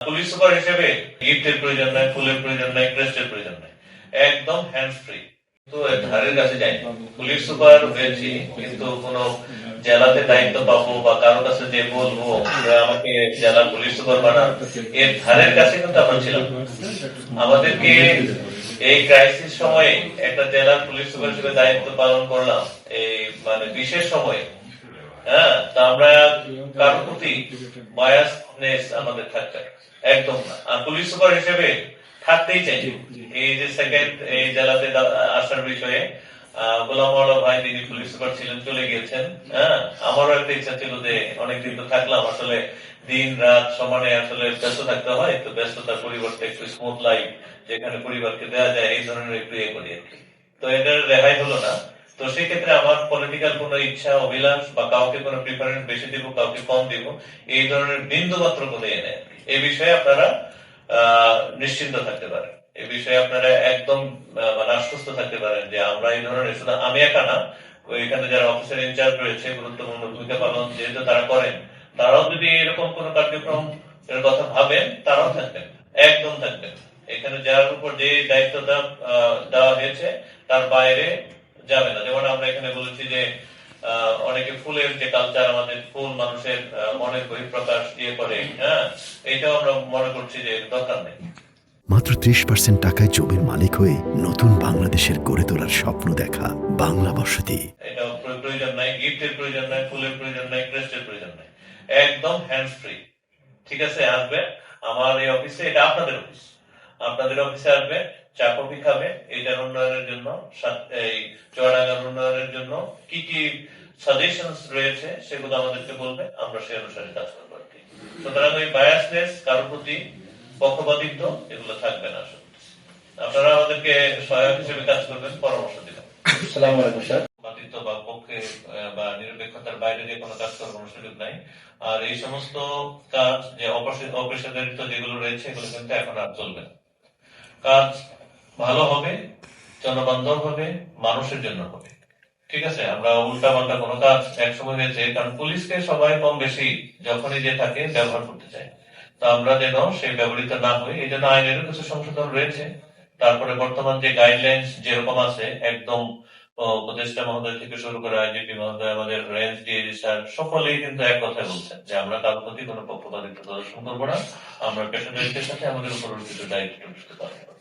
Police super হিসেবে গিফটের প্রয়োজন নাই, ফুলের প্রয়োজন নাই, ক্রেস্টের প্রয়োজন নাই, একদম হ্যান্ড ফ্রি। তো ধারের কাছে যাই, পুলিশ সুপার হয়েছি কিন্তু কোন জেলাতে দায়িত্ব পাবো বা কারো কাছে যে বলবো আমাকে জেলা পুলিশ সুপার বানান, এর ধারের কাছে কিন্তু আমরা ছিলাম। আমাদেরকে এই ক্রাইসিস সময়ে একটা জেলার পুলিশ সুপার হিসেবে দায়িত্ব পালন করলাম, এই মানে বিশেষ সময়ে। হ্যাঁ, তা আমরা কারোর প্রতি বায়াসনেস আমাদের থাকতে একদম না। আর পুলিশ সুপার হিসেবে থাকতেই চাই। এই যে সেকেন্ড এই জেলাতে আসার বিষয়ে গোলাম মাওলা ভাই, তিনি পুলিশ সুপার ছিলেন, চলে গিয়েছেন। হ্যাঁ, আমারও একটা ইচ্ছা ছিল যে অনেকদিন তো থাকলাম, আসলে দিন রাত সমানে আসলে ব্যস্ত থাকতে হয়, তো ব্যস্ততার পরিবর্তে একটু স্মুথ লাইফ যেখানে পরিবারকে দেওয়া যায়, এই ধরনের একটু ইয়ে করি আর কি। তো এটার রেহাই হলো না। তো সেক্ষেত্রে আমার পলিটিক্যাল কোন ইচ্ছা অভিলাষ বা কাউকে কোনো প্রিফারেন্স বেশি দিব, কাউকে কম দিব, এই ধরনের বিন্দু মাত্র কোনো ইয়ে নেই। এই বিষয়ে আপনারা নিশ্চিন্ত থাকতে পারেন, এই বিষয়ে আপনারা একদম মানে আশ্বস্ত থাকতে পারেন যে আমরা এই ধরনের, শুধু আমি একা না, এখানে যারা অফিসার ইনচার্জ রয়েছে গুরুত্বপূর্ণ ভূমিকা পালন যেহেতু তারা করেন, তারাও যদি এরকম কোন কার্যক্রম এর কথা ভাবেন, তারাও থাকবেন, একদম থাকবেন। এখানে যার উপর যে দায়িত্বটা দেওয়া হয়েছে তার বাইরে যাবে না। যেমন আমরা এখানে বলেছি যে অনেকে ফুলের যে কালচার, আমাদের ফুল মানুষের মনের বহিঃপ্রকাশ দিয়ে করে, হ্যাঁ, এইটাও আমরা মনে করছি যে দরকার নেই। মাত্র 30% টাকায় জমির মালিক হয়ে নতুন বাংলাদেশের গড়ে তোলার স্বপ্ন দেখা বাংলা বসতি। এটা প্রয়োজন নাই, গিফটের প্রয়োজন নাই, ফুলের প্রয়োজন নাই, ক্রেস্টের প্রয়োজন নাই, একদম হ্যান্ড ফ্রি। ঠিক আছে, আসবে আমার এই অফিসে, এটা আপনাদের অফিস, আপনাদের অফিসে আসবে, চা কফি খাবে, এটার উন্নয়নের জন্য, এই চুয়াডাঙ্গার উন্নয়নের জন্য কি কি সাজেশন রয়েছে সেগুলো আমাদেরকে বলবে, আমরা সেই অনুসারে কাজ করবো আর কি। সুতরাং ওই বায়াসনেস, কারোর প্রতি পক্ষপাতিত্ব, এগুলো থাকবে না। আপনারা আমাদেরকে সহায়ক হিসেবে কাজ করবেন, পরামর্শ দিবেন। আসসালামু আলাইকুম স্যার। পক্ষপাতিত্ব বা পক্ষে বা নিরপেক্ষতার বাইরে যে কোনো কাজ করার কোনো সুযোগ নাই। আর এই সমস্ত কাজ যে অপেশাদারিত্ব যেগুলো রয়েছে, এগুলো কিন্তু এখন আর চলবে না। কাজ ভালো হবে, জনবান্ধব হবে, মানুষের জন্য হবে। ঠিক আছে, আমরা উল্টা পাল্টা কোনো কাজ একসময় হয়েছে, কারণ পুলিশকে সবাই কম বেশি যখনই যে থাকে ব্যবহার করতে চায়। তো আমরা যেন সেই ব্যবহৃত না হই, এই জন্য আইনেরও কিছু সংশোধন রয়েছে। তারপরে বর্তমান যে গাইডলাইন্স যেরকম আছে, একদম উপদেষ্টা মহোদয় থেকে শুরু করে আইজিপি মহোদয়, আমাদের রেঞ্জ ডিএজি স্যার, সকলেই কিন্তু এক কথাই বলছেন যে আমরা কারোর প্রতি কোনো পক্ষপাতিত্ব প্রদর্শন করবো না, আমরা পেশাদারিত্বের সাথে আমাদের উপর অর্পিত দায়িত্ব পালন করবো।